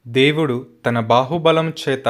దేవుడు తన బాహుబలం చేత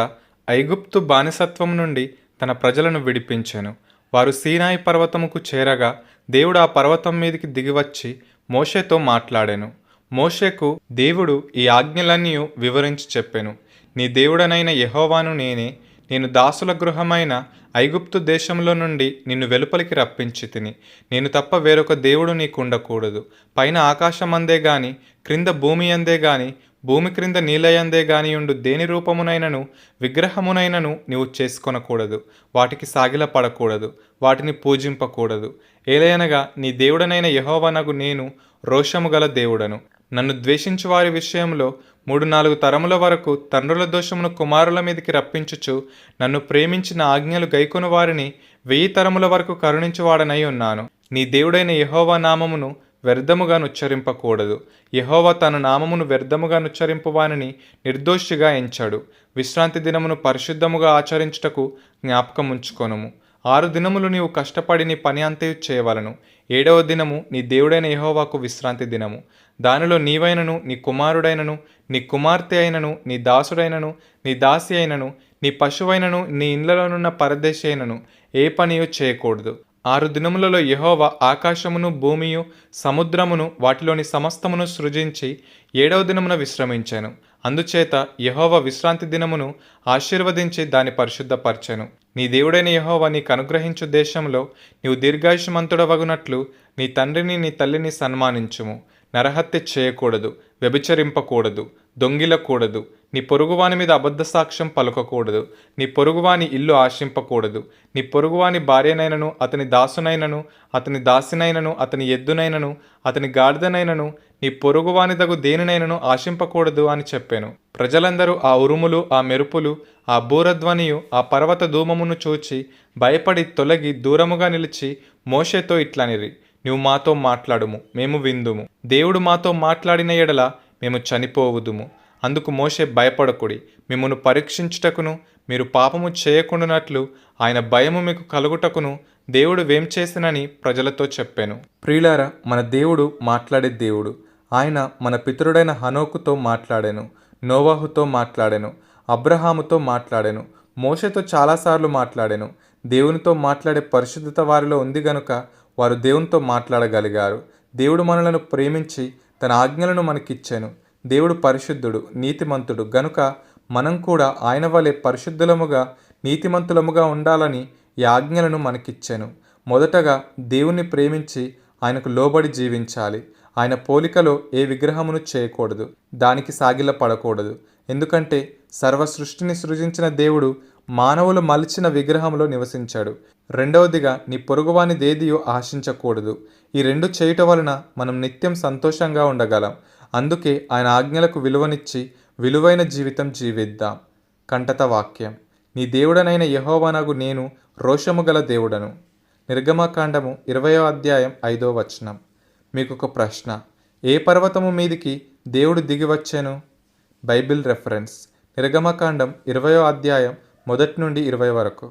ఐగుప్తు బానిసత్వం నుండి తన ప్రజలను విడిపించెను. వారు సీనాయి పర్వతముకు చేరగా దేవుడు ఆ పర్వతం మీదికి దిగివచ్చి మోషేతో మాట్లాడెను. మోషేకు దేవుడు ఈ ఆజ్ఞలన్నీ వివరించి చెప్పెను. నీ దేవుడనైన యెహోవాను నేనే. నేను దాసుల గృహమైన ఐగుప్తు దేశంలో నుండి నిన్ను వెలుపలికి రప్పించి తిని. నేను తప్ప వేరొక దేవుడు నీకుండకూడదు. పైన ఆకాశమందే గాని క్రింద భూమి అందే గాని భూమి క్రింద నీలయందే గానియుండు దేని రూపమునైనను విగ్రహమునైనను నీవు చేసుకొనకూడదు. వాటికి సాగిలపడకూడదు, వాటిని పూజింపకూడదు. ఏలయనగా నీ దేవుడనైన యెహోవానగు నేను రోషము గల దేవుడను. నన్ను ద్వేషించు వారి విషయంలో 3-4 తరముల వరకు తండ్రుల దోషమును కుమారుల మీదికి రప్పించుచు నన్ను ప్రేమించిన ఆజ్ఞలు గైకొను వారిని 1000 తరముల వరకు కరుణించువాడనై ఉన్నాను. నీ దేవుడైన యెహోవా నామమును వ్యర్థముగా నుచ్చరింపకూడదు. యెహోవా తన నామమును వ్యర్థముగా నుచ్చరింపు వానిని నిర్దోషిగా ఎంచాడు. విశ్రాంతి దినమును పరిశుద్ధముగా ఆచరించుటకు జ్ఞాపకముంచుకొనుము. 6 దినములు నీవు కష్టపడి నీ పని అంతయు చేయవలను. 7వ దినము నీ దేవుడైన యెహోవాకు విశ్రాంతి దినము. దానిలో నీవైనను, నీ కుమారుడైనను, నీ కుమార్తె అయినను, నీ దాసుడైనను, నీ దాసి అయినను, నీ పశువైనను, నీ ఇండ్లలోనున్న పరదేశి అయినను ఏ పనియు చేయకూడదు. 6 దినములలో యెహోవా ఆకాశమును, భూమియు, సముద్రమును, వాటిలోని సమస్తమును సృజించి 7వ దినమున విశ్రమించెను. అందుచేత యెహోవా విశ్రాంతి దినమును ఆశీర్వదించి దాన్ని పరిశుద్ధపరచెను. నీ దేవుడైన యెహోవా నీకు అనుగ్రహించు దేశంలో నీవు దీర్ఘాయుష్మంతుడవగునట్లు నీ తండ్రిని నీ తల్లిని సన్మానించుము. నరహత్య చేయకూడదు, వ్యభిచరింపకూడదు, దొంగిలకూడదు, నీ పొరుగువాని మీద అబద్ధ సాక్ష్యం పలుకకూడదు, నీ పొరుగువాని ఇల్లు ఆశింపకూడదు, నీ పొరుగువాని భార్యనైనను, అతని దాసునైనను, అతని దాసినైనను, అతని ఎద్దునైనను, అతని గాడిదనైనను, నీ పొరుగువానిదగు దేనినైనను ఆశింపకూడదు అని చెప్పాను. ప్రజలందరూ ఆ ఉరుములు, ఆ మెరుపులు, ఆ బూరధ్వనియు, ఆ పర్వత ధూమమును చూచి భయపడి తొలగి దూరముగా నిలిచి మోషేతో ఇట్లనిరి: నీవు మాతో మాట్లాడుము, మేము విందుము. దేవుడు మాతో మాట్లాడిన ఎడల మేము చనిపోవుదుము. అందుకు మోషే, భయపడకుడి, మిమ్మును పరీక్షించుటకును మీరు పాపము చేయకుండానట్లు ఆయన భయము మీకు కలుగుటకును దేవుడు వేం చేసినని ప్రజలతో చెప్పాను. ప్రియులారా, మన దేవుడు మాట్లాడే దేవుడు. ఆయన మన పితరుడైన హనోకుతో మాట్లాడాను, నోవాహుతో మాట్లాడాను, అబ్రహాముతో మాట్లాడాను, మోషేతో చాలాసార్లు మాట్లాడాను. దేవునితో మాట్లాడే పరిశుద్ధత వారిలో ఉంది గనుక వారు దేవునితో మాట్లాడగలిగారు. దేవుడు మనలను ప్రేమించి తన ఆజ్ఞలను మనకిచ్చాను. దేవుడు పరిశుద్ధుడు, నీతిమంతుడు గనుక మనం కూడా ఆయన వలె పరిశుద్ధులముగా, నీతిమంతులముగా ఉండాలని ఈ ఆజ్ఞలను మనకిచ్చాను. మొదటగా దేవుణ్ణి ప్రేమించి ఆయనకు లోబడి జీవించాలి. ఆయన పోలికలో ఏ విగ్రహమును చేయకూడదు, దానికి సాగిల పడకూడదు. ఎందుకంటే సర్వ సృష్టిని సృజించిన దేవుడు మానవులు మలిచిన విగ్రహంలో నివసించాడు. రెండవదిగా, నీ పొరుగువాని దేదియో ఆశించకూడదు. ఈ 2 చేయుట వలన మనం నిత్యం సంతోషంగా ఉండగలం. అందుకే ఆయన ఆజ్ఞలకు విలువనిచ్చి విలువైన జీవితం జీవిద్దాం. కంటత వాక్యం: నీ దేవుడనైన యెహోవానగు నేను రోషము గల దేవుడను. నిర్గమకాండము 20వ అధ్యాయం 5వ వచనం. మీకొక ప్రశ్న: ఏ పర్వతము మీదికి దేవుడు దిగివచ్చాను? బైబిల్ రెఫరెన్స్: నిర్గమకాండం 20వ అధ్యాయం 1 నుండి 20 వరకు.